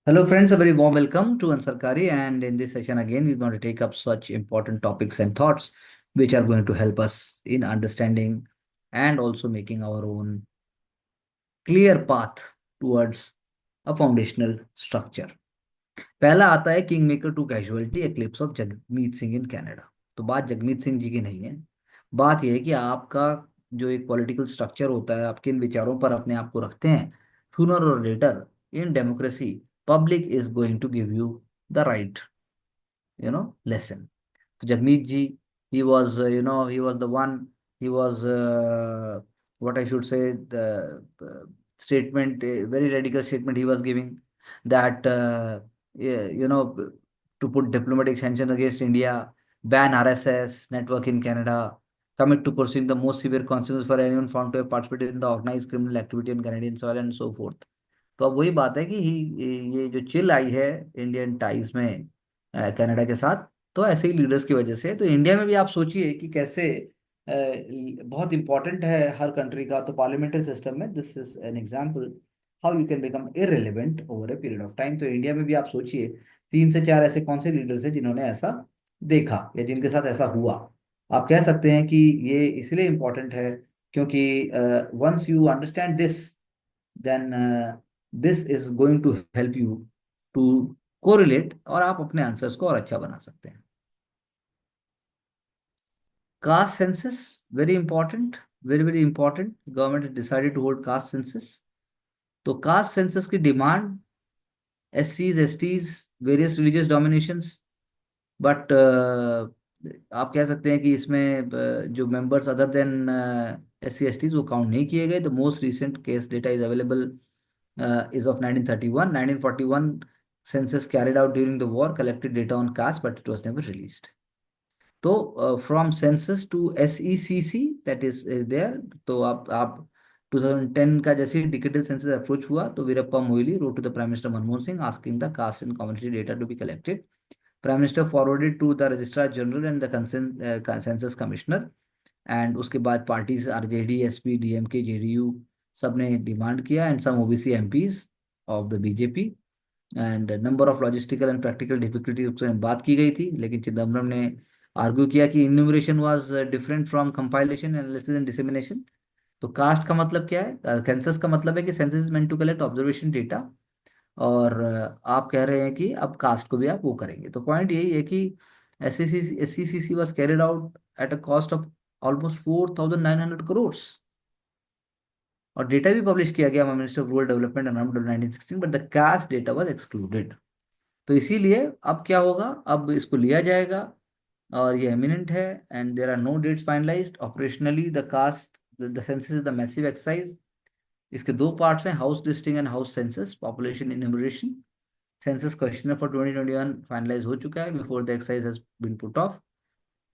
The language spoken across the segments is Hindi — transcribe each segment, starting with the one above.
Hello, friends. A very warm welcome to Ansarkari. And in this session, again, we're going to take up such important topics and thoughts which are going to help us in understanding and also making our own clear path towards a foundational structure. पहला आता है king maker to casualty eclipse of Jagmeet Singh in Canada. तो बात जगमीत सिंह जी की नहीं है। बात यह है कि आपका जो एक पॉलिटिकल स्ट्रक्चर होता है, आप किन विचारों पर अपने आप को रखते हैं, sooner or later in democracy public is going to give you the right lesson. So Jagmeet ji, he was, he was the one, he was, what I should say, the statement, a very radical statement he was giving that, yeah, to put diplomatic sanctions against India, ban RSS network in Canada, commit to pursuing the most severe consequences for anyone found to have participated in the organized criminal activity on Canadian soil and so forth. तो अब वही बात है कि ये जो चिल आई है इंडियन टाइज में कनाडा के साथ, तो ऐसे ही लीडर्स की वजह से। तो इंडिया में भी आप सोचिए कि कैसे बहुत इंपॉर्टेंट है हर कंट्री का। तो पार्लियामेंट्री सिस्टम में this is an example how you can become irrelevant over a period of time. तो इंडिया में भी आप सोचिए 3 से 4 ऐसे कौन से लीडर्स हैं जिन्होंने ऐसा देखा या जिनके साथ ऐसा हुआ। आप कह सकते हैं कि ये इसलिए इम्पोर्टेंट है क्योंकि once you understand this, then this is going to help you to correlate और आप अपने आंसर्स को और अच्छा बना सकते हैं। Caste census very important, very very important. Government decided to hold caste census. तो कास्ट सेंसस की डिमांड एस सीज STs various religious dominations, but आप कह सकते हैं कि इसमें जो members other than SC STs वो काउंट नहीं किए गए। The most recent caste data is available is of 1931. 1941 census carried out during the war collected data on caste, but it was never released. तो from census to SECC that is there। तो आप 2010 का जैसे डिजिटल सेंसस अप्रोच हुआ तो Veerappa Moily wrote to the Prime Minister Manmohan Singh asking the caste and community data to be collected. Prime Minister forwarded to the Registrar General and the census commissioner। And उसके बाद parties RJD SP DMK JDU सब ने डिमांड किया and some OBC MPs of the BJP. And number of logistical and practical difficulties उसमें बात की गई थी, लेकिन चिदम्बरम ने आर्ग्यू किया कि enumeration was different from compilation analysis and dissemination. तो कास्ट का मतलब क्या है? सेंसस का मतलब है कि census is meant to collect observation data, और आप कह रहे हैं कि अब कास्ट को भी आप वो करेंगे। तो पॉइंट यही है कि SCCC was carried out at a cost of almost 4,900 crores। और डेटा भी पब्लिश किया गया minister of rural development around 1916, but the caste data was excluded. तो इसीलिए अब क्या होगा, अब इसको लिया जाएगा और ये एमिनेंट है। And there are no dates finalised operationally. The caste the census is the massive exercise. इसके दो पार्ट्स हैं, house listing and house census population enumeration. Census questionnaire for 2021 finalise हो चुका है before the exercise has been put off.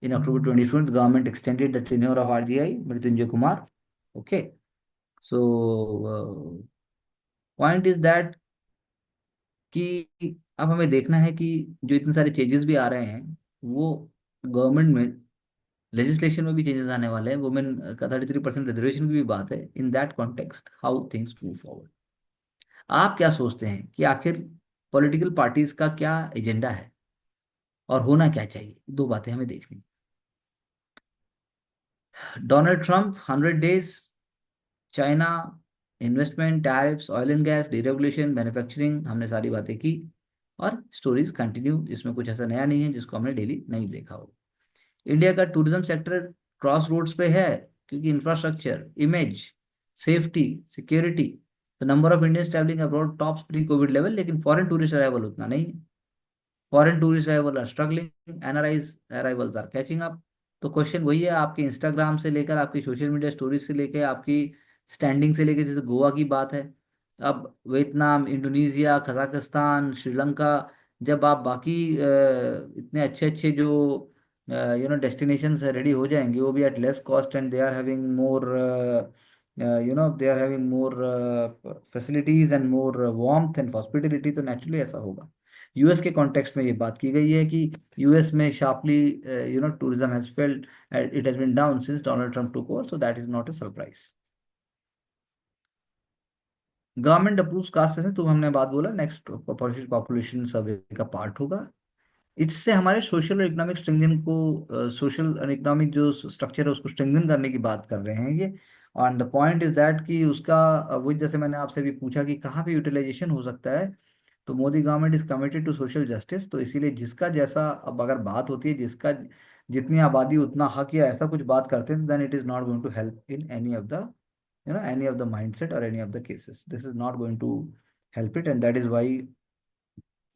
In October 2020, the government extended the tenure of RGI, Mrityunjay Kumar. Okay. So, point is that कि अब हमें देखना है कि जो इतने सारे चेंजेस भी आ रहे हैं वो गवर्नमेंट में लेजिस्लेशन में भी चेंजेस आने वाले हैं। वुमेन का 33% रिजर्वेशन की भी बात है। In that context how things move forward. आप क्या सोचते हैं कि आखिर पॉलिटिकल पार्टीज का क्या एजेंडा है और होना क्या चाहिए? दो बातें हमें देखनी। Donald Trump 100 days, China, investment, tariffs, oil and gas, deregulation, manufacturing, हमने सारी बातें की और स्टोरीज कंटिन्यू। इसमें कुछ ऐसा नया नहीं है जिसको हमने डेली नहीं देखा हो। इंडिया का टूरिज्म सेक्टर क्रॉस रोड्स पे है क्योंकि infrastructure, image, safety, security. The number of Indians travelling abroad tops pre covid level, लेकिन फॉरेन टूरिस्ट अराइवल उतना नहीं है। Foreign tourist arrival are struggling, NRIs arrivals are catching up. तो क्वेश्चन वही है, आपके इंस्टाग्राम से लेकर आपकी सोशल मीडिया स्टोरीज से लेकर आपकी स्टैंडिंग से लेकर, जैसे गोवा की बात है, अब वियतनाम, इंडोनेशिया, कजाकिस्तान, श्रीलंका। जब आप बाकी इतने अच्छे अच्छे जो डेस्टिनेशंस रेडी हो जाएंगे वो भी at less cost and they are having more they are having more facilities and more warmth and hospitality, तो नेचुरली ऐसा होगा। यूएस के कॉन्टेक्स्ट में ये बात की गई है कि यूएस में sharply tourism has felled, it has been down since Donald Trump took over, so that is not a surprise. Government approves caste census, तो हमने बात बोला, नेक्स्ट पॉपुलेशन सर्वे का पार्ट होगा। इससे हमारे सोशल और इकोनॉमिक स्ट्रेंथन को, सोशल और इकोनॉमिक जो स्ट्रक्चर है उसको स्ट्रेंथन करने की बात कर रहे हैं ये। और द पॉइंट इज दैट कि उसका वही, जैसे मैंने आपसे भी पूछा कि कहाँ पे यूटिलाइजेशन हो सकता है, तो Modi government is committed to social justice. तो इसीलिए जिसका जैसा, अब अगर बात होती है जिसका जितनी आबादी उतना हक या ऐसा कुछ बात करते हैं, then it is not going to help in any of the, any of the mindset or any of the cases. This is not going to help it, and that is why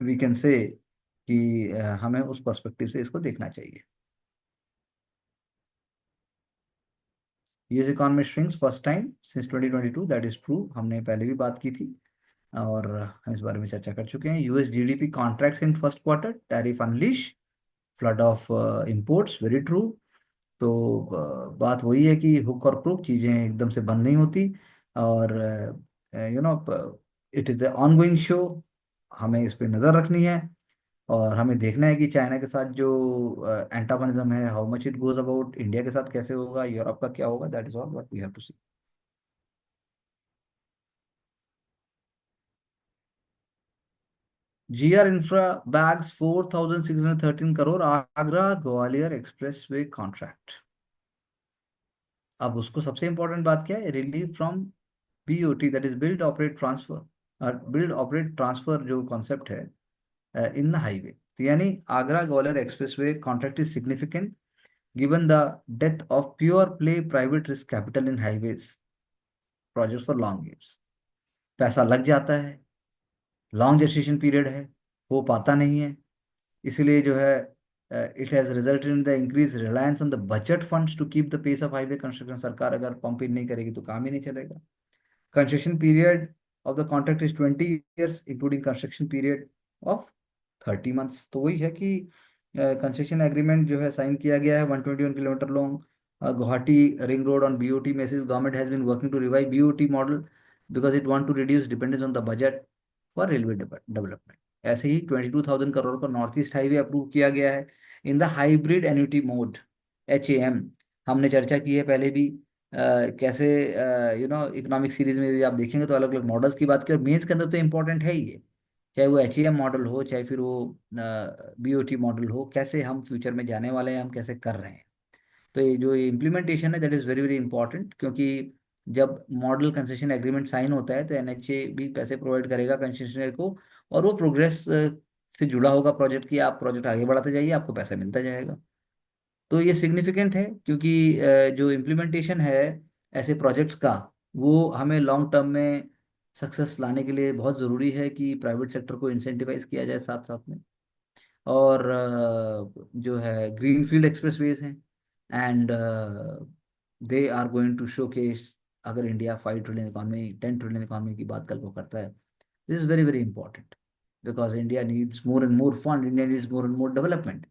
we can say कि हमें उस पर्सपेक्टिव से इसको देखना चाहिए। US economy shrinks first time since 2022, that is true, हमने पहले भी बात की थी और हम इस बारे में चर्चा कर चुके हैं। US GDP contracts in first quarter, tariff unleash, flood of imports, very true. तो बात वही है कि हुक और क्रुक चीज़ें एकदम से बंद नहीं होती, और you know it is the ongoing show, हमें इस पे नज़र रखनी है। और हमें देखना है कि चाइना के साथ जो एंटागोनिज्म है, how much it goes about, India के साथ कैसे होगा, यूरोप का क्या होगा, that is all what we have to see. GR infra bags 4,613 crore Agra Gwalior expressway contract. अब उसको सबसे इंपॉर्टेंट बात क्या है, relief from BOT, that is build operate transfer, और बिल्ड ऑपरेट ट्रांसफर जो कॉन्सेप्ट है इन द हाईवे, तो यानी Agra Gwalior expressway contract is significant given the death of pure play private risk capital in highways projects for long years। पैसा लग जाता है, लॉन्ग जेस्टेशन पीरियड है, हो पाता नहीं है, इसलिए जो है it has resulted in the increase reliance on the budget funds to keep the pace of highway construction. सरकार अगर पंप इन नहीं करेगी तो काम ही नहीं चलेगा। Construction period of the contract is 20 years including construction period of 30 months। तो वही है कि कंसेशन एग्रीमेंट जो है साइन किया गया है, 121 kilometre long Guwahati ring road on BOT basis. Government has been working to revive BOT model because it want to reduce dependence on the budget for railway development. ऐसे ही 22,000 करोड़ का नॉर्थ ईस्ट हाईवे अप्रूव किया गया है in the hybrid annuity mode, HAM। हमने चर्चा की है पहले भी कैसे, इकोनॉमिक सीरीज में यदि आप देखेंगे तो अलग अलग मॉडल्स की बात की, और मेंस के अंदर तो इम्पोर्टेंट है ही ये, चाहे वो HAM मॉडल हो चाहे फिर वो BOT मॉडल हो, कैसे हम फ्यूचर में जाने वाले हैं, हम कैसे कर रहे हैं। तो ये जो इम्प्लीमेंटेशन है that is very very important, क्योंकि जब मॉडल कंसेशन एग्रीमेंट साइन होता है तो NHA भी पैसे प्रोवाइड करेगा कंसेशनर को, और वो प्रोग्रेस से जुड़ा होगा प्रोजेक्ट की, आप प्रोजेक्ट आगे बढ़ाते जाइए आपको पैसा मिलता जाएगा। तो ये सिग्निफिकेंट है क्योंकि जो इम्प्लीमेंटेशन है ऐसे प्रोजेक्ट्स का, वो हमें लॉन्ग टर्म में सक्सेस लाने के लिए बहुत ज़रूरी है कि प्राइवेट सेक्टर को इंसेंटिवाइज किया जाए साथ साथ में। और जो है ग्रीनफील्ड एक्सप्रेसवेज हैं, and they are going to showcase, अगर India 5 trillion economy 10 trillion economy की बात कल को करता है, this is very very important because India needs more and more fund, India needs more and more development.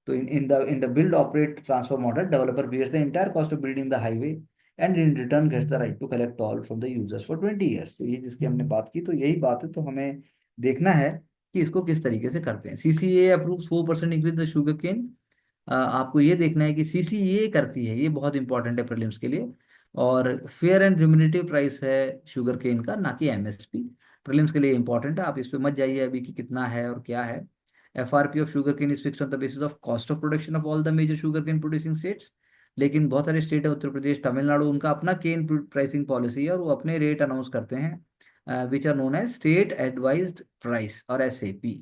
तो in the build operate transfer model, developer bears the entire cost of building the highway and in return gets the right to collect toll from the users for 20 years। तो ये जिसकी हमने बात की, तो यही बात है, तो हमें देखना है कि इसको किस तरीके से करते हैं। CCA approves 4% increase the sugar cane. आपको ये देखना है कि CCA करती है, ये बहुत इंपॉर्टेंट है प्रीलिम्स के लिए। और फेयर एंड रिम्यूनेटिव प्राइस है शुगर केन का, ना कि MSP। प्रीलिम्स के लिए इंपॉर्टेंट है, आप इस पे मत जाइए अभी कि कितना है और क्या है। FRP of sugar cane is fixed on the basis of cost of production of all the major sugar cane producing states. लेकिन बहुत सारे स्टेट है, उत्तर प्रदेश तमिलनाडु, उनका अपना केन प्राइसिंग पॉलिसी है और वो अपने रेट अनाउंस करते हैं, which are known as state advised price और SAP।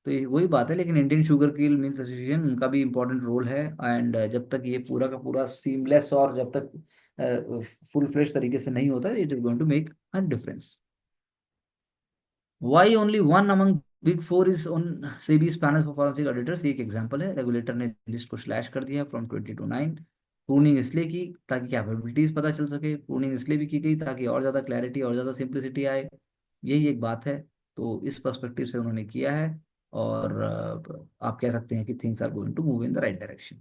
तो ये वही बात है, लेकिन Indian sugar cane mills association, उनका भी इंपॉर्टेंट रोल है। एंड जब तक ये पूरा का पूरा सीमलेस और जब तक फुल फ्लेश तरीके से नहीं होता, it is going to make a difference. Why only one among Big Four is on SEBI's panel for forensic auditors? ये एक एग्जांपल है, रेगुलेटर ने लिस्ट को स्लैश कर दिया फ्रॉम 20 to 9। प्रूनिंग इसलिए की ताकि कैपेबिलिटीज पता चल सके, प्रूनिंग इसलिए भी की गई ताकि और ज़्यादा क्लैरिटी और ज़्यादा सिंप्लिसिटी आए, यही एक बात है। तो इस पर्सपेक्टिव से उन्होंने किया है, और आप कह सकते हैं कि things are going to move in the right direction.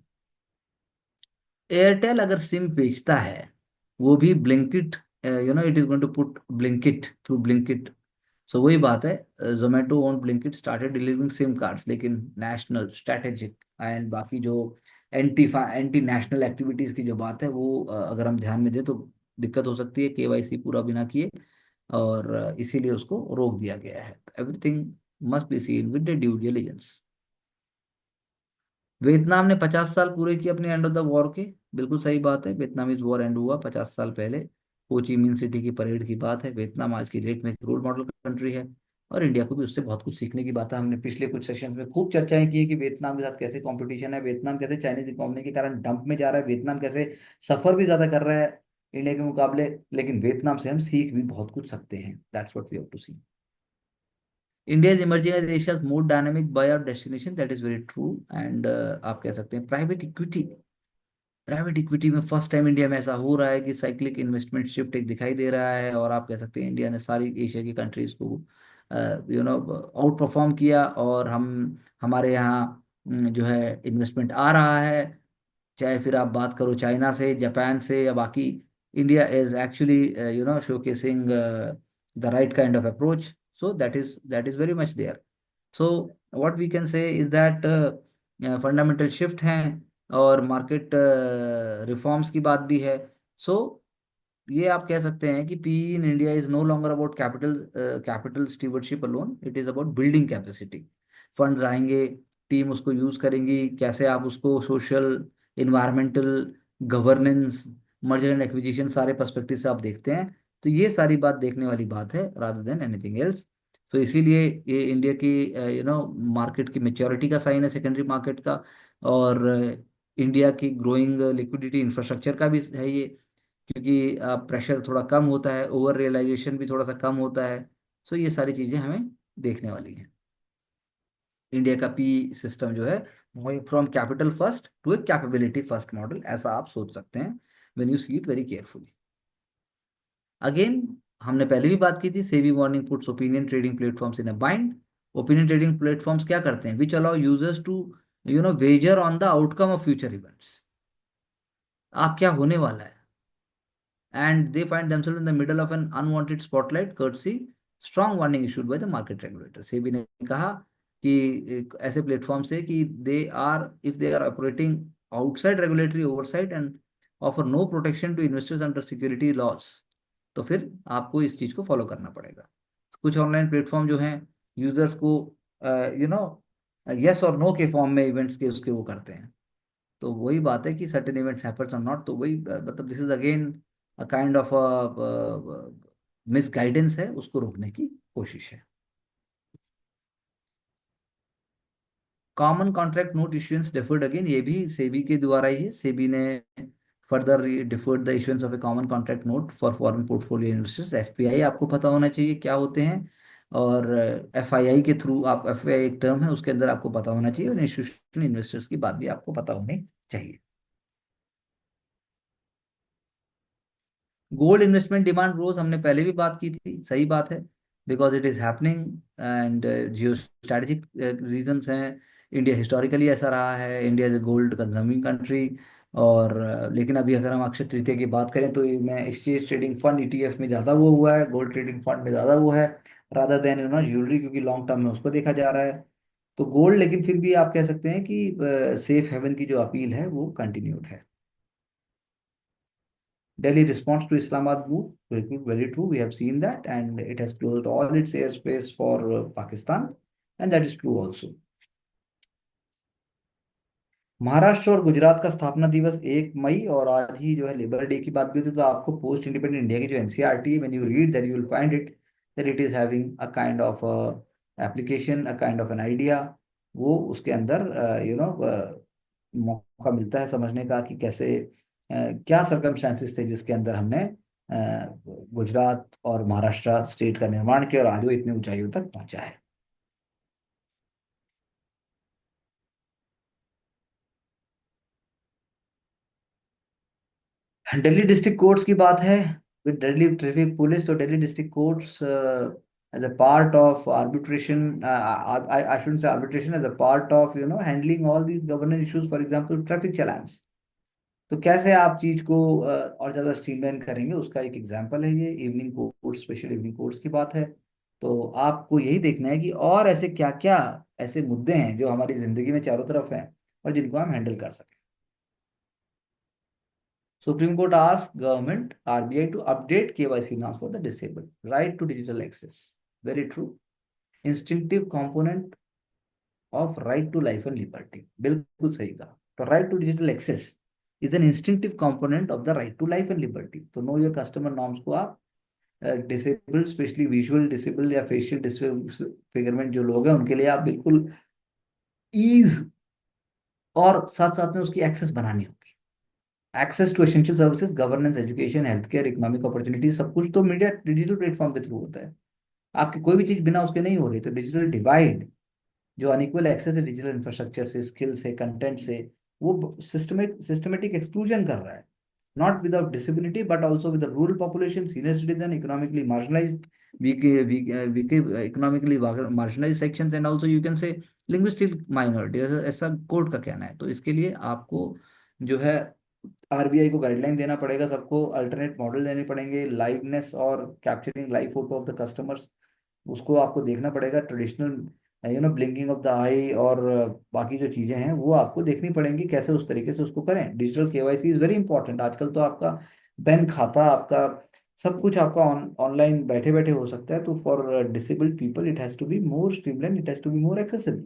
Airtel अगर सिम बेचता है, वो भी Blinkit, it is going to put Blinkit through Blinkit. So वही बात है, Zomato own Blinkit started delivering SIM cards, लेकिन नेशनल स्ट्रैटेजिक एंड बाकी जो एंटी नेशनल एक्टिविटीज की जो बात है वो अगर हम ध्यान में दें तो दिक्कत हो सकती है, KYC पूरा बिना किए और इसीलिए उसको रोक दिया गया है। तो everything must be seen with the due diligence. Vietnam ने 50 साल पूरे किए अपने एंड ऑफ द वॉर के। बिल्कुल सही बात है, वियतनामीज वॉर एंड हुआ 50 साल पहले। हो ची मिन सिटी की परेड की बात है। वियतनाम आज की डेट में एक रोल मॉडल कंट्री है, और इंडिया को भी उससे बहुत कुछ सीखने की बात है। हमने पिछले कुछ सेशन में खूब चर्चाएं की है कि वियतनाम के साथ कैसे कंपटीशन है, वियतनाम कैसे चाइनीज इकोनॉमी के कारण डंप में जा रहा है, वियतनाम कैसे सफर भी ज्यादा कर रहा है इंडिया के मुकाबले। लेकिन वियतनाम से हम सीख भी बहुत कुछ सकते हैं। That's what we have to see. India is emerging as Asia's most dynamic buyout destination, that is very true. And आप कह सकते हैं प्राइवेट इक्विटी में फर्स्ट टाइम इंडिया में ऐसा हो रहा है कि साइक्लिक इन्वेस्टमेंट शिफ्ट एक दिखाई दे रहा है। और आप कह सकते हैं इंडिया ने सारी एशिया की कंट्रीज को आउट परफॉर्म किया, और हम हमारे यहाँ जो है इन्वेस्टमेंट आ रहा है। चाहे फिर आप बात करो चाइना से, जापान से, या बाकी, India is actually showcasing the right kind of approach. So that is very much there. So what we can say is that fundamental shift हैं, और मार्केट रिफॉर्म्स की बात भी है। सो ये आप कह सकते हैं कि P in India is no longer about capital stewardship alone, it is about building capacity. Funds आएंगे, टीम उसको यूज करेंगी, कैसे आप उसको social, environmental, governance, merger and acquisition, सारे पर्सपेक्टिव से आप देखते हैं। तो ये सारी बात देखने वाली बात है रादर देन एनीथिंग एल्स। तो इसीलिए ये इंडिया की मार्केट की मेच्योरिटी का साइन है, सेकेंडरी मार्केट का। और इंडिया की ग्रोइंग लिक्विडिटी इंफ्रास्ट्रक्चर का भी है ये, क्योंकि प्रेशर थोड़ा कम होता है, ओवर रियलाइजेशन भी थोड़ा सा कम होता है। सो ये सारी चीज़ें हमें देखने वाली हैं। इंडिया का पी सिस्टम जो है, moving from capital first to a capability first model, ऐसा आप सोच सकते हैं when you see it very carefully. Again, हमने पहले भी बात की थी, SEBI warning puts opinion trading platforms in a bind. Opinion trading platforms क्या करते हैं? Which allow users to wager on the outcome of future events. आप क्या होने वाला है, and they find themselves in the middle of an unwanted spotlight courtesy strong warning issued by the market regulator। SEBI ने कहा कि ऐसे प्लेटफॉर्म से कि they are operating outside regulatory oversight and offer no protection to investors under security laws, तो फिर आपको इस चीज को फॉलो करना पड़ेगा। कुछ ऑनलाइन प्लेटफॉर्म जो हैं, यूजर्स को यू नो यस और नो के फॉर्म में इवेंट्स के उसके वो करते हैं। तो वही बात है कि सर्टेन इवेंट्स हैपर्स और नॉट, तो वही मतलब this is again a kind of miss guidance है, उसको रोकने की कोशिश है। Common contract note issuance deferred again, ये भी सेबी के द्वारा ही है। सेबी ने further deferred the issuance of A common contract note for foreign portfolio investors. FPI आपको पता होना चाहिए क्या होते हैं, और एफआईआई के थ्रू, आप एफआईआई एक टर्म है, उसके अंदर आपको पता होना चाहिए, और इंस्टीट्यूशनल इन्वेस्टर्स की बात भी आपको पता होनी चाहिए। गोल्ड इन्वेस्टमेंट डिमांड रोज, हमने पहले भी बात की थी, सही बात है, because it is happening. And Jio strategic reasons हैं। इंडिया हिस्टोरिकली ऐसा रहा है, India is a gold conserving country. और लेकिन अभी अगर हम अक्षय तृतीया की बात करें, तो ये मैं एक्सचेंज ट्रेडिंग फंड ईटीएफ में ज़्यादा वो हुआ है, गोल्ड ट्रेडिंग फंड में ज़्यादा वो है, रादर देन ज्वेलरी, क्योंकि लॉन्ग टर्म में उसको देखा जा रहा है। तो गोल्ड, लेकिन फिर भी आप कह सकते हैं कि सेफ हेवन की जो अपील है वो कंटिन्यूड है। Delhi response to Islamabad move, very true. We have seen that, and it has closed all its airspace for Pakistan, and that is true also. Maharashtra और गुजरात का स्थापना दिवस 1 मई, और आज ही जो है लेबर डे की बात भी होती है। तो आपको पोस्ट इंडिपेंडेंट इंडिया की जो एनसीईआरटी है, when you read that, you will find it that it is having a kind of application, a kind of an idea. वो उसके अंदर मौका मिलता है समझने का कि कैसे क्या सरकमस्टांसिस थे जिसके अंदर हमने गुजरात और महाराष्ट्र स्टेट का निर्माण किया, और आज वो इतनी ऊंचाइयों तक पहुंचा है। दिल्ली डिस्ट्रिक्ट कोर्ट्स की बात है, विद दिल्ली ट्रैफिक पुलिस। तो Delhi district courts as a part of arbitration, I shouldn't say arbitration, as a part of handling all these governance issues, for example traffic challans. तो कैसे आप चीज को और ज्यादा स्ट्रीमलाइन करेंगे, उसका एक एग्जांपल है ये evening court, special evening courts की बात है। तो आपको यही देखना है कि और ऐसे क्या क्या ऐसे मुद्दे हैं जो हमारी जिंदगी में चारों तरफ हैं, और जिनको हम हैंडल कर सकें। Supreme Court asked government RBI to update KYC norms for the disabled. Right to digital access. Very true. Instinctive component of right to life and liberty. बिल्कुल सही कहा. तो right to digital access is an instinctive component of the right to life and liberty. तो know your customer norms को आप डिसेबल्ड, स्पेशली विजुअल डिसेबल या फेशियल डिसफिगरमेंट जो लोग हैं उनके लिए आप बिल्कुल ईज और साथ साथ में उसकी एक्सेस बनानी होगी. Access to essential services, governance, education, health care, economic opportunity, सब कुछ तो मीडिया डिजिटल प्लेटफॉर्म के थ्रू होता है. आपकी कोई भी चीज बिना उसके नहीं हो रही. तो डिजिटल डिवाइड, जो अनइक्वल एक्सेस है डिजिटल इंफ्रास्ट्रक्चर से, स्किल से, कंटेंट से, वो सिस्टमेटिक एक्सक्लूजन कर रहा है. Not without disability, but also with the rural population, senior citizen, economically marginalized, weak economically marginalized sections, and also you can say linguistic minority. ऐसा कोर्ट का कहना है. तो इसके लिए आपको जो है आरबीआई को गाइडलाइन देना पड़ेगा, सबको अल्टरनेट मॉडल देने पड़ेंगे, लाइवनेस और capturing live photo of the customers, उसको आपको देखना पड़ेगा. ट्रेडिशनल ब्लिंकिंग ऑफ द आई और बाकी जो चीज़ें हैं वो आपको देखनी पड़ेंगी, कैसे उस तरीके से उसको करें. Digital KYC is very important. आजकल तो आपका बैंक खाता, आपका सब कुछ आपका ऑनलाइन बैठे बैठे हो सकता है. तो for disabled people it has to be more streamline, it has to be more accessible.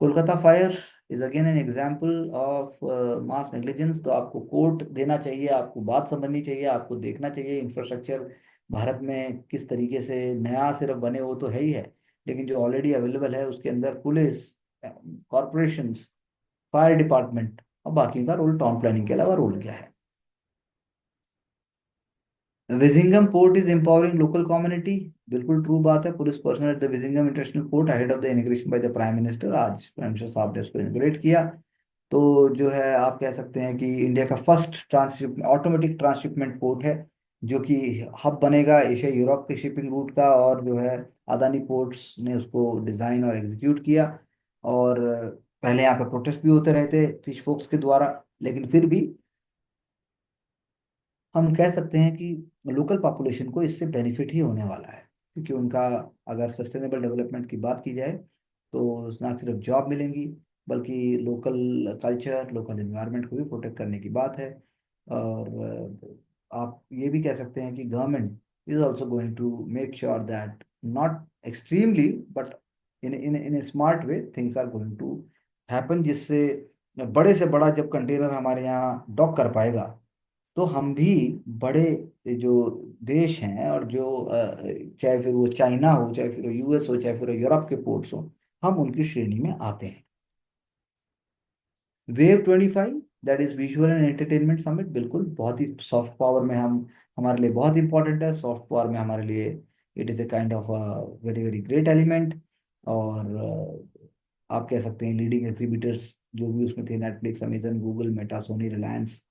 Kolkata fire is again an example of mass negligence. तो आपको कोर्ट देना चाहिए, आपको बात समझनी चाहिए, आपको देखना चाहिए इंफ्रास्ट्रक्चर भारत में किस तरीके से. नया सिर्फ बने वो तो है ही है, लेकिन जो ऑलरेडी अवेलेबल है उसके अंदर पुलिस, कॉरपोरेशंस, फायर डिपार्टमेंट और बाकी का रोल, टाउन प्लानिंग के अलावा रोल क्या है. Vizhinjam port is empowering local community. बिल्कुल ट्रू बात है. Police personnel at the Vizhinjam international port ahead of the inauguration by the prime minister. आज प्राइम मिनिस्टर साहब ने उसको इनॉग्रेट किया. तो जो है आप कह सकते हैं कि इंडिया का first transship automatic transshipment port है, जो कि हब बनेगा एशिया यूरोप के शिपिंग रूट का. और जो है अदानी पोर्ट्स ने उसको डिज़ाइन और एग्जीक्यूट किया. और पहले यहाँ पे प्रोटेस्ट भी होते रहे थे फिश फोक्स के द्वारा, लेकिन फिर भी हम कह सकते हैं कि लोकल पॉपुलेशन को इससे बेनिफिट ही होने वाला है. क्योंकि उनका, अगर सस्टेनेबल डेवलपमेंट की बात की जाए तो ना सिर्फ जॉब मिलेंगी, बल्कि लोकल कल्चर, लोकल एनवायरनमेंट को भी प्रोटेक्ट करने की बात है. और आप ये भी कह सकते हैं कि government is also going to make sure that not extremely but in smart way things are going to happen, जिससे बड़े से बड़ा जब कंटेनर हमारे यहाँ डॉक कर पाएगा तो हम भी बड़े जो देश हैं, और जो चाहे फिर वो चाइना हो, चाहे फिर वो यूएस हो, चाहे फिर वो यूरोप के पोर्ट्स हो, हम उनकी श्रेणी में आते हैं. Wave 25, that is visual and entertainment summit. बिल्कुल बहुत ही सॉफ्ट पावर में हम, हमारे लिए बहुत इंपॉर्टेंट है. सॉफ्ट पावर में हमारे लिए it is a kind of very very great element. और आप कह सकते हैं लीडिंग एग्जीबिटर्स जो भी उसमें थे, Netflix, Amazon, Google, Meta, Sony, Reliance,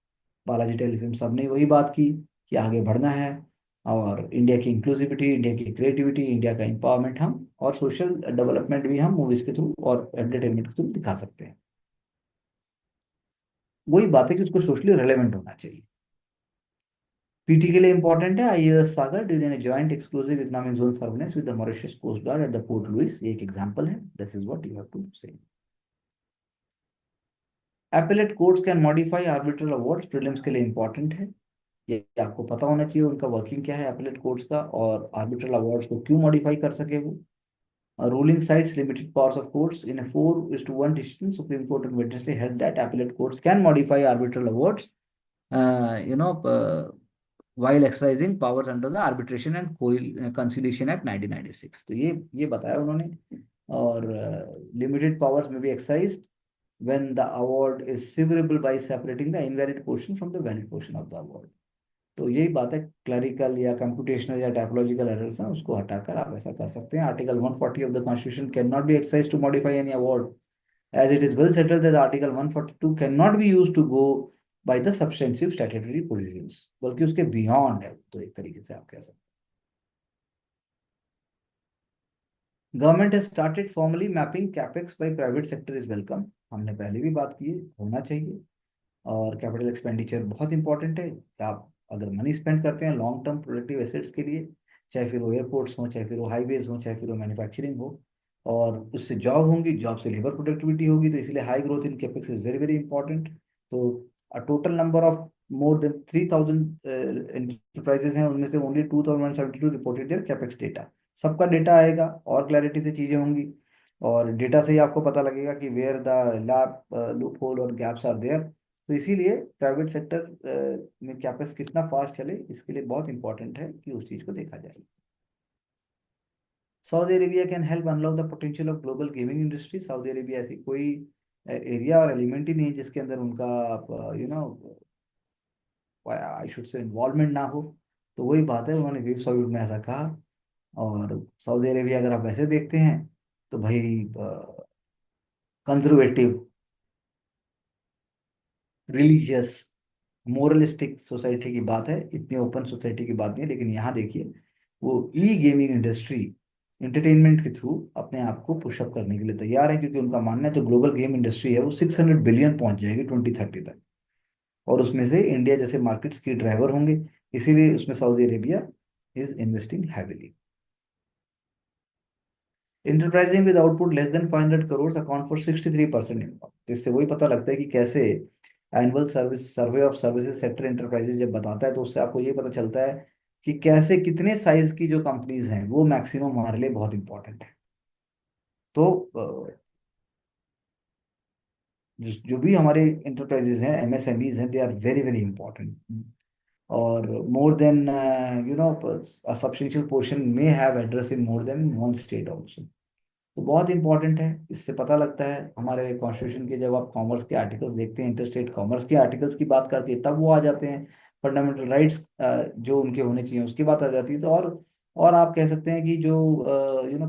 Balaji telefilm, सब ने वही बात की कि आगे बढ़ना है. और इंडिया की इंक्लूसिविटी, इंडिया की क्रिएटिविटी, इंडिया का एम्पावरमेंट हम और सोशल डेवलपमेंट भी हम मूवीज के थ्रू और एंटरटेनमेंट के थ्रू दिखा सकते हैं. वही बात है कि उसको सोशली रेलेवेंट होना चाहिए. पीटी के लिए इंपॉर्टेंट है IAS Sagar during a joint exclusive economic zone surveillance with the Mauritius coast guard at the port Louis. ये एक एग्जांपल है. This is what you have to say. Appellate courts can modify arbitral awards. Prelims के लिए इंपॉर्टेंट है. ये आपको पता होना चाहिए उनका वर्किंग क्या है एपेलेट कोर्ट्स का, और आर्बिट्रल अवार्ड्स को क्यों मॉडिफाई कर सके वो. Ruling cites limited powers of courts in a 4:1 decision. Supreme Court on Wednesday held that appellate courts can modify arbitral awards, uh, you know, uh, while exercising powers under the Arbitration and Conciliation Act 1996. तो ये बताया उन्होंने. और limited powers may be exercised when the award is severable by separating the invalid portion from the valid portion of the award. तो यही बात है. क्लरिकल या कंप्यूटेशनल या टाइपोलॉजिकल एरर्स हैं, उसको हटाकर आप ऐसा कर सकते हैं. Article 140 of the constitution can not be exercise to modify any award, as it is well settled that article 142 can not be used to go by the substantive statutory provisions. बल्कि उसके बियॉन्ड है. तो एक तरीके से आप कह सकते हैं. Government has started formally mapping capex by private sector is welcome. हमने पहले भी बात की है, होना चाहिए. और कैपिटल एक्सपेंडिचर बहुत इंपॉर्टेंट है. आप अगर मनी स्पेंड करते हैं लॉन्ग टर्म प्रोडक्टिव एसेट्स के लिए, चाहे फिर वो एयरपोर्ट्स हों, चाहे फिर वो हाईवेज हों, चाहे फिर वो मैन्युफैक्चरिंग हो, और उससे जॉब होंगी, जॉब से लेबर प्रोडक्टिविटी होगी, तो इसलिए high growth in capex is very very important. तो total number of more than 3,000 enterprises हैं, उनमें से only 2,172 reported their capex data. सबका डेटा आएगा और क्लैरिटी से चीज़ें होंगी, और डेटा से ही आपको पता लगेगा कि where the lab loop hole और गैप्स आर देयर। तो इसीलिए प्राइवेट सेक्टर में कैपेक्स कितना फास्ट चले, इसके लिए बहुत इंपॉर्टेंट है कि उस चीज़ को देखा जाए। Saudi Arabia can help unlock the potential of global gaming industry. Saudi Arabia ऐसी कोई एरिया और एलिमेंट ही नहीं है जिसके अंदर उनका आई शुड से इन्वॉल्वमेंट ना हो। तो वही बात है, उन्होंने वेब समिट में ऐसा कहा। और सऊदी अरेबिया अगर आप वैसे देखते हैं तो भाई कंजर्वेटिव, रिलीजियस, मोरलिस्टिक सोसाइटी की बात है, इतनी ओपन सोसाइटी की बात नहीं है। लेकिन यहाँ देखिए, वो ई गेमिंग इंडस्ट्री इंटरटेनमेंट के थ्रू अपने आप को पुशअप करने के लिए तैयार है, क्योंकि उनका मानना है जो ग्लोबल गेम इंडस्ट्री है वो 600 बिलियन पहुंच जाएगी 2030 तक, और उसमें से इंडिया जैसे मार्केट्स की ड्राइवर होंगे। इसीलिए उसमें Saudi Arabia is investing heavily. Enterprising with output less than 500 crore account for 63% income. तो इससे वही पता लगता है कि कैसे annual service survey of services sector enterprises जब बताता है, तो उससे आपको ये पता चलता है कि कैसे कितने साइज की जो कंपनीज हैं वो मैक्सिमम हमारे लिए बहुत इंपॉर्टेंट है। तो जो भी हमारे इंटरप्राइजेज हैं, एमएसएमईज हैं, they are very very important. और more than substantial portion may have address in more than one state also. तो बहुत इंपॉर्टेंट है। इससे पता लगता है हमारे कॉन्स्टिट्यूशन के, जब आप कॉमर्स के आर्टिकल्स देखते हैं, इंटरस्टेट कॉमर्स के आर्टिकल्स की बात करती है, तब वो आ जाते हैं। फंडामेंटल राइट्स जो उनके होने चाहिए उसकी बात आ जाती है। तो और आप कह सकते हैं कि जो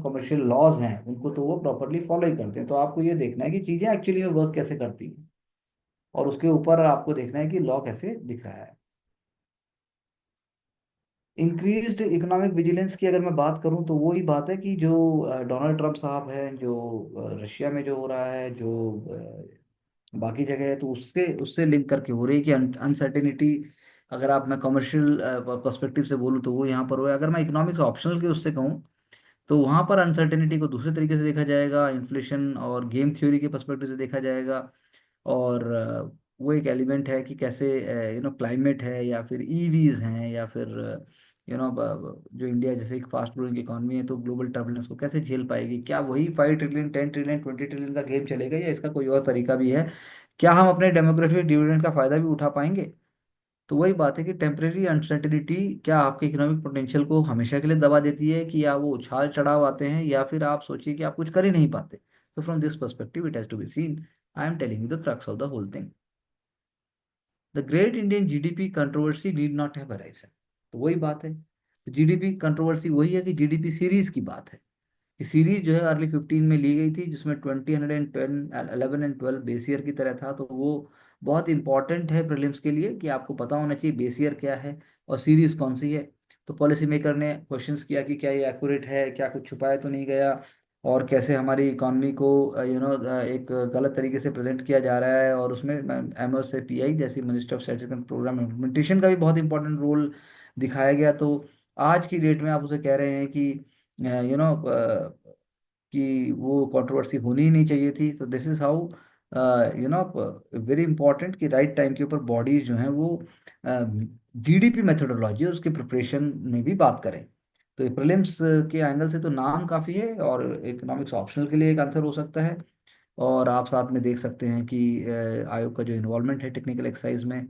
कमर्शियल लॉज हैं उनको तो वो प्रॉपरली फॉलो ही करते हैं। तो आपको ये देखना है कि चीज़ें एक्चुअली में वर्क कैसे करती हैं, और उसके ऊपर आपको देखना है कि लॉ कैसे दिख रहा है। इंक्रीज्ड इकोनॉमिक विजिलेंस की अगर मैं बात करूं तो वो ही बात है कि जो डोनाल्ड ट्रंप साहब हैं, जो रशिया में जो हो रहा है, जो बाकी जगह है, तो उससे उससे लिंक करके हो रही है कि अनसर्टेनिटी। अगर आप, मैं कमर्शियल पर्सपेक्टिव से बोलूँ तो वो यहाँ पर हुआ है। अगर मैं इकोनॉमिक्स ऑप्शनल के उससे कहूँ तो वहाँ पर अनसर्टेनिटी को दूसरे तरीके से देखा जाएगा, इन्फ्लेशन और गेम थ्योरी के पर्सपेक्टिव से देखा जाएगा। और वो एक एलिमेंट है कि कैसे क्लाइमेट है, या फिर ईवीज हैं, या फिर जो इंडिया जैसे एक फास्ट ग्रोइंग इकॉनमी है, तो ग्लोबल टर्बुलेंस को कैसे झेल पाएगी। क्या वही 5 ट्रिलियन, 10 ट्रिलियन, 20 ट्रिलियन का गेम चलेगा, या इसका कोई और तरीका भी है? क्या हम अपने डेमोग्राफिक डिविडेंड का फायदा भी उठा पाएंगे? तो वही बात है कि टेम्परेरी अनसर्टेनिटी क्या आपके इकोनॉमिक पोटेंशियल को हमेशा के लिए दबा देती है, कि या वो उछाल चढ़ाव आते हैं, या फिर आप सोचिए कि आप कुछ कर ही नहीं पाते। तो from this perspective it has to be seen. I am telling you the crux of the whole thing. The great Indian GDP controversy need not have arisen. तो वही बात है। तो जीडीपी कंट्रोवर्सी वही है कि जीडीपी सीरीज की बात है। ये सीरीज जो है अर्ली 15 में ली गई थी, जिसमें 20, 110, 11 एंड 12 बेस ईयर की तरह था। तो वो बहुत इंपॉर्टेंट है प्रीलिम्स के लिए, कि आपको पता होना चाहिए बेस ईयर क्या है और सीरीज कौन सी है। तो पॉलिसी मेकर ने क्वेश्चंस किया कि क्या ये एक्यूरेट है, क्या कुछ छुपाया तो नहीं गया, और कैसे हमारी इकॉनमी को एक गलत तरीके से प्रेजेंट किया जा रहा है। और उसमें एमओ से पीआई जैसी minister of statistics and programme implementation का भी बहुत इंपॉर्टेंट रोल दिखाया गया। तो आज की डेट में आप उसे कह रहे हैं कि यू नो कि वो कंट्रोवर्सी होनी ही नहीं चाहिए थी। तो this is how very important कि राइट टाइम के ऊपर बॉडीज जो हैं वो जीडीपी मेथोडोलॉजी और उसके प्रिपरेशन में भी बात करें। तो प्रीलिम्स के एंगल से तो नाम काफ़ी है, और इकोनॉमिक्स ऑप्शनल के लिए एक आंसर हो सकता है। और आप साथ में देख सकते हैं कि आयोग का जो इन्वॉल्वमेंट है टेक्निकल एक्सरसाइज में,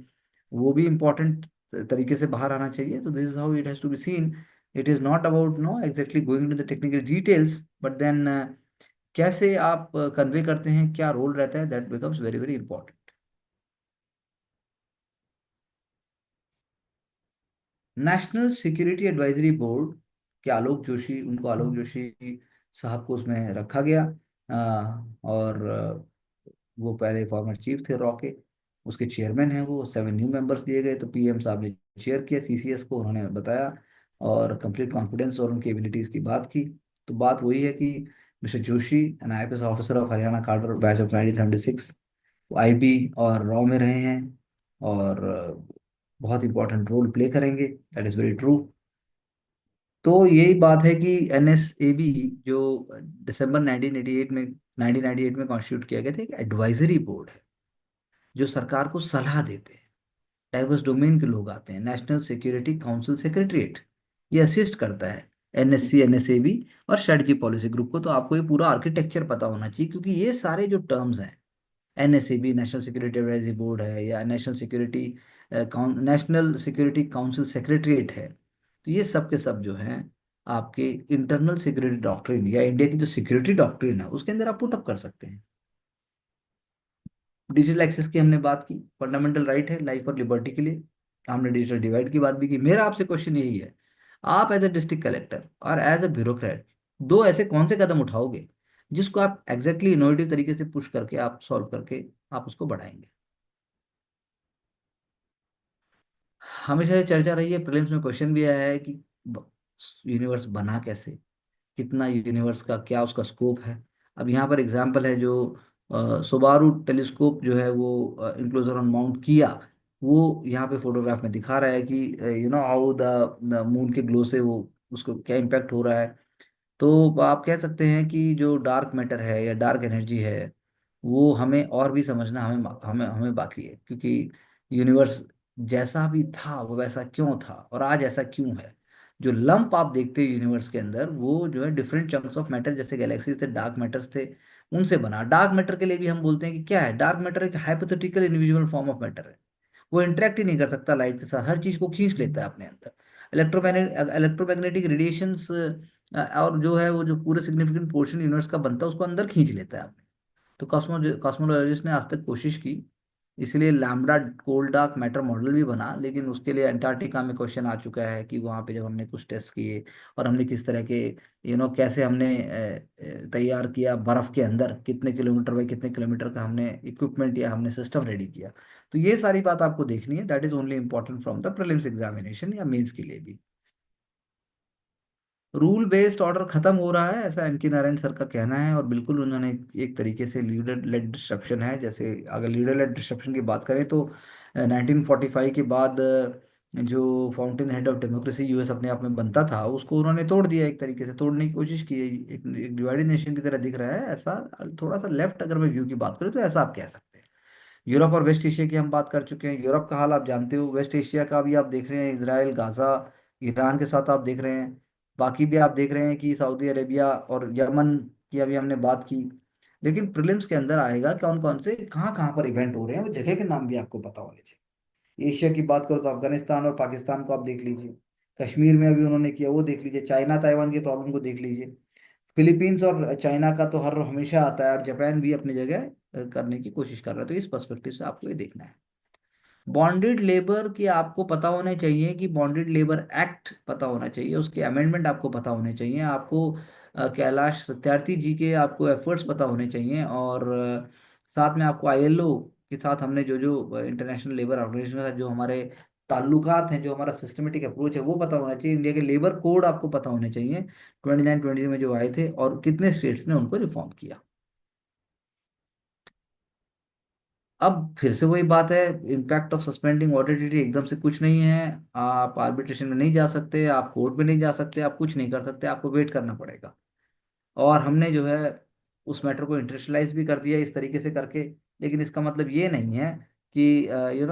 वो भी इम्पोर्टेंट तरीके से बाहर आना चाहिए। तो this is how it has to be seen. It is not about no exactly going to the technical details, but then कैसे आप कन्वे करते हैं, क्या रोल रहता है, that becomes very very important. National security advisory board के आलोक जोशी, उनको आलोक जोशी साहब को उसमें रखा गया। और वो पहले फॉर्मर चीफ थे रॉ के, उसके चेयरमैन हैं वो। 7 न्यू मेंबर्स दिए गए, तो पीएम साहब ने चेयर किया सीसीएस को, उन्होंने बताया और कंप्लीट कॉन्फिडेंस और उनकी एबिलिटीज़ की बात की। तो बात वही है कि mister Joshi, an IPS officer of Haryana cadre batch of 1976, वो आईबी और रॉ में रहे हैं, और बहुत इंपॉर्टेंट रोल प्ले करेंगे। That is very true. तो यही बात है कि एनएसएबी जो दिसंबर 1988 में कॉन्स्टिट्यूट किया गया था, एक एडवाइजरी बोर्ड है। जो सरकार को सलाह देते हैं। डाइवर्स डोमेन के लोग आते हैं, नेशनल सिक्योरिटी काउंसिल सेक्रेटरीट, ये असिस्ट करता है एनएससी एनएसएबी और स्ट्रेटजी पॉलिसी ग्रुप को। तो आपको ये पूरा आर्किटेक्चर पता होना चाहिए, क्योंकि ये सारे जो टर्म्स हैं, एनएसएबी नेशनल सिक्योरिटी एडवाइजरी बोर्ड है, या नेशनल सिक्योरिटी काउंसिल सेक्रेटरीट है, तो ये सब के सब जो हैं आपके इंटरनल सिक्योरिटी डॉक्ट्रिन या इंडिया की जो सिक्योरिटी डॉक्ट्रिन है उसके अंदर आप पुटअप कर सकते हैं। डिजिटल एक्सेस की हमने बात की, फंडामेंटल राइट है लाइफ और लिबर्टी के लिए। हमने डिजिटल डिवाइड की बात भी की। मेरा आपसे क्वेश्चन यही है, आप एज ए डिस्ट्रिक्ट कलेक्टर और एज ए ब्यूरोक्रेट दो ऐसे कौन से कदम उठाओगे जिसको आप एग्जैक्टली इनोवेटिव तरीके से पुश करके आप सॉल्व करके आप उसको बढ़ाएंगे। हमेशा ये चर्चा रही है, प्रीलिम्स में क्वेश्चन भी आया है कि यूनिवर्स बना कैसे, कितना यूनिवर्स का क्या उसका स्कोप है। अब यहाँ पर एग्जांपल है जो सुबारू टेलीस्कोप जो है वो इंक्लोजर ऑन माउंट किया, वो यहाँ पे फोटोग्राफ में दिखा रहा है कि हाउ द मून के ग्लो से वो उसको क्या इम्पैक्ट हो रहा है। तो आप कह सकते हैं कि जो डार्क मैटर है या डार्क एनर्जी है वो हमें और भी समझना हमें हमें हमें बाकी है, क्योंकि यूनिवर्स जैसा भी था वो वैसा क्यों था और आज ऐसा क्यों है। जो लंप आप देखते हो यूनिवर्स के अंदर वो जो है डिफरेंट चंक्स ऑफ मैटर, जैसे गैलेक्सीज थे, डार्क मैटर्स थे, उनसे बना। डार्क मैटर के लिए भी हम बोलते हैं कि क्या है, डार्क मैटर एक hypothetical individual form of matter है। वो इंटरेक्ट ही नहीं कर सकता लाइट के साथ, हर चीज को खींच लेता है अपने अंदर। इलेक्ट्रोमैग्नेटिक रेडिएशंस और जो है वो जो पूरे सिग्निफिकेंट पोर्शन यूनिवर्स का बनता है उसको अंदर खींच लेता है अपने। तो कॉस्मोलॉजिस्ट ने आज तक कोशिश की, इसलिए lambda cold dark matter model भी बना, लेकिन उसके लिए अंटार्कटिका में क्वेश्चन आ चुका है कि वहाँ पे जब हमने कुछ टेस्ट किए और हमने किस तरह के कैसे हमने तैयार किया बर्फ के अंदर, कितने किलोमीटर बाई कितने किलोमीटर का हमने इक्विपमेंट या हमने सिस्टम रेडी किया। तो ये सारी बात आपको देखनी है, that is only important from the prelims examination या मेंस के लिए भी। रूल बेस्ड ऑर्डर खत्म हो रहा है, ऐसा एम के नारायण सर का कहना है, और बिल्कुल उन्होंने एक तरीके से लीडर लेड डिस्ट्रप्शन है। जैसे अगर लीडर लेड डिस्ट्रप्शन की बात करें तो 1945 के बाद जो fountain head of democracy US अपने आप में बनता था उसको उन्होंने तोड़ दिया, एक तरीके से तोड़ने की कोशिश की है। एक डिवाइडेड नेशन की तरह दिख रहा है ऐसा। थोड़ा सा लेफ्ट अगर मैं व्यू की बात करूँ तो ऐसा आप कह सकते हैं। यूरोप और वेस्ट एशिया की हम बात कर चुके हैं, यूरोप का हाल आप जानते हो, वेस्ट एशिया का भी आप देख रहे हैं, इसराइल गाजा ईरान के साथ आप देख रहे हैं। बाकी भी आप देख रहे हैं कि सऊदी अरेबिया और यमन की अभी हमने बात की। लेकिन प्रीलिम्स के अंदर आएगा कौन कौन से कहाँ कहाँ पर इवेंट हो रहे हैं, वो जगह के नाम भी आपको पता होने चाहिए। एशिया की बात करो तो अफगानिस्तान और पाकिस्तान को आप देख लीजिए, कश्मीर में अभी उन्होंने किया वो देख लीजिए, चाइना ताइवान की प्रॉब्लम को देख लीजिए। फिलीपींस और चाइना का तो हर हमेशा आता है, और जापान भी अपनी जगह करने की कोशिश कर रहा है। तो इस पर्सपेक्टिव से आपको ये देखना है। बॉन्डेड लेबर की आपको पता होने चाहिए कि बॉन्डेड लेबर एक्ट पता होना चाहिए, उसके अमेंडमेंट आपको पता होने चाहिए आपको। कैलाश सत्यार्थी जी के आपको एफर्ट्स पता होने चाहिए, और साथ में आपको आईएलओ के साथ हमने जो जो इंटरनेशनल लेबर ऑर्गेनाइजेशन के साथ जो हमारे ताल्लुकात हैं, जो हमारा सिस्टमेटिक अप्रोच है वो पता होना चाहिए। इंडिया के लेबर कोड आपको पता होने चाहिए, 29-20 में जो आए थे और कितने स्टेट्स ने उनको रिफॉर्म किया। अब फिर से वही बात है, इम्पैक्ट ऑफ सस्पेंडिंग ऑर्डिनरी एकदम से कुछ नहीं है। आप आर्बिट्रेशन में नहीं जा सकते, आप कोर्ट में नहीं जा सकते, आप कुछ नहीं कर सकते, आपको वेट करना पड़ेगा। और हमने जो है उस मैटर को इंटरस्टलाइज भी कर दिया इस तरीके से करके। लेकिन इसका मतलब ये नहीं है कि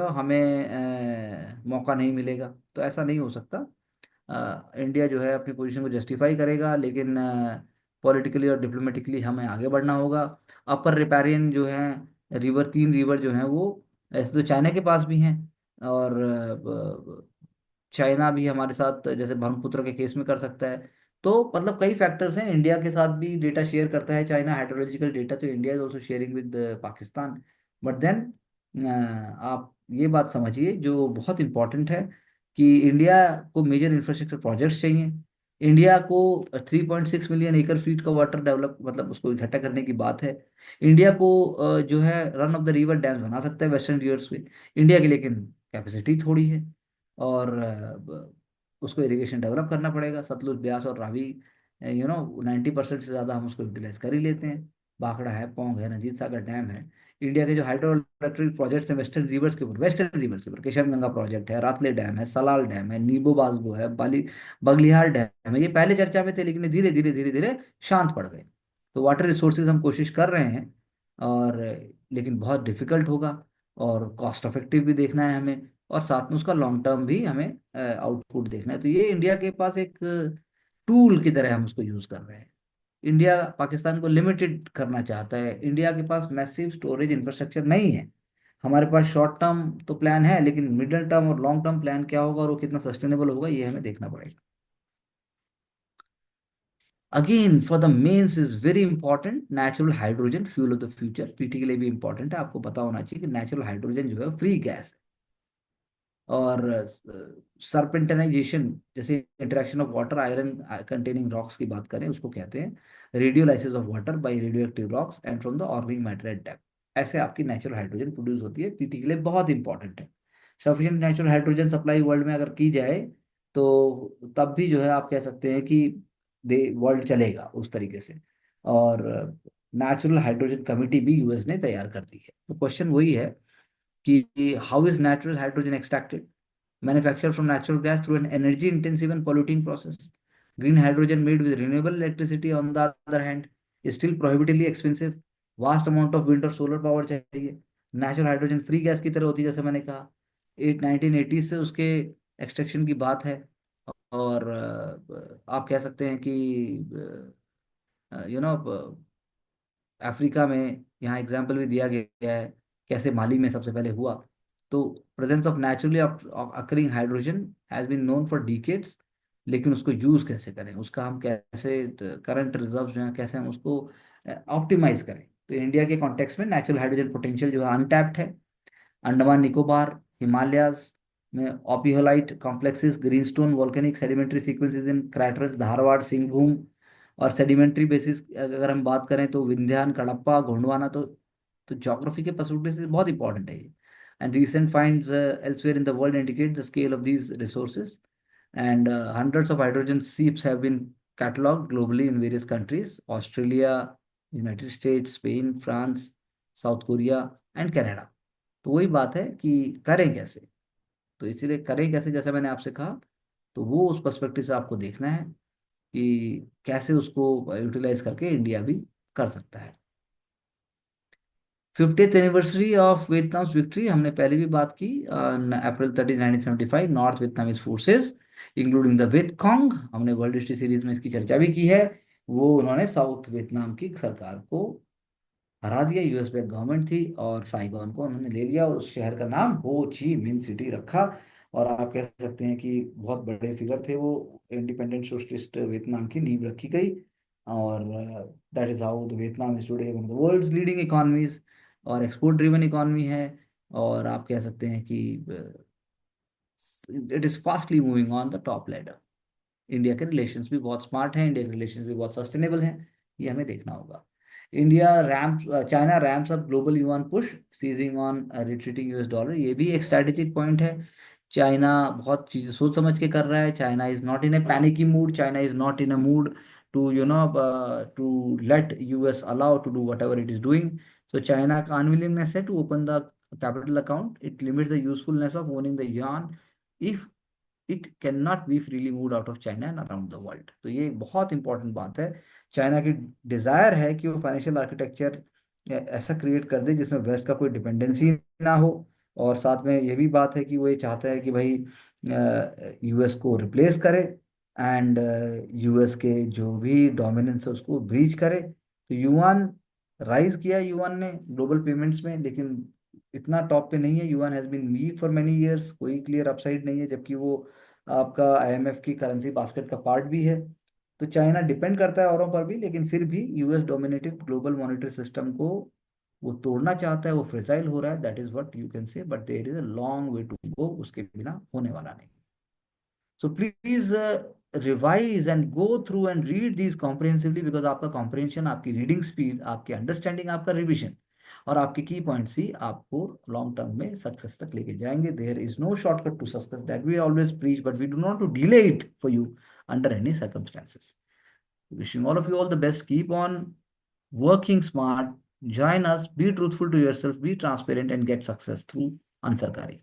हमें मौका नहीं मिलेगा, तो ऐसा नहीं हो सकता। इंडिया जो है अपनी पोजीशन को जस्टिफाई करेगा, लेकिन पॉलिटिकली और डिप्लोमेटिकली हमें आगे बढ़ना होगा। अपर रिपेरियन जो है रिवर, 3 रिवर जो हैं वो ऐसे तो चाइना के पास भी हैं, और चाइना भी हमारे साथ जैसे ब्रह्मपुत्र के केस में कर सकता है। तो मतलब कई फैक्टर्स हैं, इंडिया के साथ भी डेटा शेयर करता है चाइना, हाइड्रोलॉजिकल डेटा, तो India is also sharing with Pakistan. But then आप ये बात समझिए जो बहुत इंपॉर्टेंट है कि इंडिया को मेजर इंफ्रास्ट्रक्चर प्रोजेक्ट्स चाहिए। इंडिया को 3.6 मिलियन एकड़ फीट का वाटर डेवलप मतलब उसको इकट्ठा करने की बात है। इंडिया को जो है run of the river dam बना सकता है वेस्टर्न रिवर्स पे। इंडिया की लेकिन कैपेसिटी थोड़ी है, और उसको इरिगेशन डेवलप करना पड़ेगा। सतलुज ब्यास और रावी 90% से ज़्यादा हम उसको यूटिलाइज कर ही लेते हैं। भाखड़ा है, पौंग है, रंजीत सागर डैम है। इंडिया के जो हाइड्रो इलेक्ट्रिक प्रोजेक्ट्स हैं वेस्टर्न रिवर्स के ऊपर केशर गंगा प्रोजेक्ट है, रातले डैम है, सलाल डैम है, नीबो बाजगो है, बगलिहार डैम है। ये पहले चर्चा में थे लेकिन ये धीरे धीरे धीरे धीरे शांत पड़ गए। तो वाटर रिसोर्सेज हम कोशिश कर रहे हैं, और लेकिन बहुत डिफिकल्ट होगा। और कॉस्ट इफेक्टिव भी देखना है हमें, और साथ में उसका लॉन्ग टर्म भी हमें आउटपुट देखना है। तो ये इंडिया के पास एक टूल की तरह हम उसको यूज कर रहे हैं। इंडिया पाकिस्तान को लिमिटेड करना चाहता है, इंडिया के पास मैसिव स्टोरेज इंफ्रास्ट्रक्चर नहीं है। हमारे पास शॉर्ट टर्म तो प्लान है, लेकिन मिडिल टर्म और लॉन्ग टर्म प्लान क्या होगा और वो कितना सस्टेनेबल होगा, ये हमें देखना पड़ेगा। Again for the mains is very important, natural hydrogen fuel of the future, PT के लिए भी इंपॉर्टेंट है। आपको पता होना चाहिए कि नेचुरल हाइड्रोजन जो है फ्री गैस है। और सरपेंटेनाइजेशन, जैसे interaction of water iron containing rocks की बात करें, उसको कहते हैं radiolysis of water by radioactive rocks and from the organic matter at depth. ऐसे आपकी नेचुरल हाइड्रोजन प्रोड्यूस होती है, पीटी के लिए बहुत इंपॉर्टेंट है। Sufficient natural hydrogen supply world में अगर की जाए तो तब भी जो है आप कह सकते हैं कि दे वर्ल्ड चलेगा उस तरीके से। और नेचुरल हाइड्रोजन कमिटी भी यूएस ने तैयार कर दी है। तो क्वेश्चन वही है कि how is natural hydrogen extracted, manufactured from natural gas through an energy intensive and polluting process. Green hydrogen made with renewable electricity, on the other hand, is still prohibitively expensive. Vast amount of wind और solar power चाहिए। नेचुरल हाइड्रोजन फ्री गैस की तरह होती है, जैसे मैंने कहा। 1980 से उसके एक्सट्रैक्शन की बात है। और आप कह सकते हैं कि यू नो अफ्रीका में यहाँ एग्जाम्पल भी दिया गया है कैसे माली में सबसे पहले हुआ। तो presence of naturally occurring hydrogen has been known for decades, लेकिन उसको यूज कैसे करें, उसका हम कैसे करंट रिजर्व्स जो हैं कैसे हम उसको ऑप्टिमाइज करें। तो इंडिया के कॉन्टेक्स्ट में नेचुरल हाइड्रोजन पोटेंशियल जो है अनटैप्ड है। अंडमान निकोबार, हिमालयाज में ophiolite complexes, greenstone volcanic sedimentary sequences in craters, Dharwar, Singhbhum. और सेडिमेंट्री बेसिस अगर हम बात करें तो विंध्यान, कडप्पा, गोंडवाना। तो ज्योग्राफी के पर्सपेक्टिव से बहुत इंपॉर्टेंट है ये। And recent finds elsewhere in the world indicate the scale of these resources, and hundreds of hydrogen seeps have been catalogued globally in various countries: Australia, United States, Spain, France, South Korea and Canada। तो वही बात है कि करें कैसे। तो इसीलिए करें कैसे, जैसे मैंने आपसे कहा, तो वो उस पर्सपेक्टिव से आपको देखना है कि कैसे उसको यूटिलाइज करके इंडिया भी कर सकता है। 50th anniversary of Vietnam victory हमने पहले भी बात की। April 30 1975 North Vietnamese forces including the Viet Cong, हमने वर्ल्ड हिस्ट्री सीरीज में इसकी चर्चा भी की है। वो उन्होंने साउथ वियतनाम की सरकार को हरा दिया। यूएस बैक गवर्नमेंट थी और साइगॉन को उन्होंने ले लिया और उस शहर का नाम हो ची मिन सिटी रखा। और आप कह सकते हैं कि बहुत बड़े फिगर थे वो। इंडिपेंडेंट सोशलिस्ट वियतनाम की नींव रखी गई। और that is how the Vietnam is today one of the world's leading economies, और एक्सपोर्ट ड्रिवन इकोनॉमी है। और आप कह सकते हैं कि it is fastly moving on the top ladder. India के रिलेशंस भी बहुत स्मार्ट हैं, इंडिया के रिलेशंस भी बहुत सस्टेनेबल हैं, ये हमें देखना होगा। India ramp China ramps up global yuan push, seizing on retreating US dollar, ये भी एक स्ट्रैटेजिक पॉइंट है। चाइना बहुत चीजें सोच समझ के कर रहा है। China is not in a panicky mood, China is not in a mood to to let US allow to do whatever it is doing. So China का अनविलिंगनेस है to open the capital account, it limits the usefulness of owning the yuan if it can not be freely move out of China and around the world. तो ये एक बहुत इंपॉर्टेंट बात है। चाइना की डिजायर है कि वो फाइनेंशियल आर्किटेक्चर ऐसा क्रिएट कर दे जिसमें वेस्ट का कोई डिपेंडेंसी ना हो। और साथ में ये भी बात है कि वो ये चाहता है कि भाई यूएस को रिप्लेस करे एंड यूएस के जो भी डोमिनेंस है उसको ब्रीच करे। तो युआन राइज किया युआन ने ग्लोबल पेमेंट्स में, लेकिन इतना टॉप पे नहीं है। Yuan has been weak for many years, कोई क्लियर अपसाइड नहीं है, जबकि वो आपका आईएमएफ की करेंसी बास्केट का पार्ट भी है। तो चाइना डिपेंड करता है औरों पर भी, लेकिन फिर भी US dominated global monetary system को वो तोड़ना चाहता है, वो फ्रेजाइल हो रहा है, that is what you can say, but there is a long way to go, उसके बिना होने वाला नहीं। So please revise and go through and read these comprehensively, because आपका कॉम्प्रिहेंशन, आपकी रीडिंग स्पीड, आपकी अंडरस्टैंडिंग, आपका रिविजन और आपके की पॉइंट्स ही आपको लॉन्ग टर्म में सक्सेस तक लेके जाएंगे। There is no shortcut to success, that we always preach, but we do not to delay it for you under any circumstances. Wishing all of you all the best. Keep on working smart. Join us. Be truthful to yourself. Be transparent and get success through Ansarkari.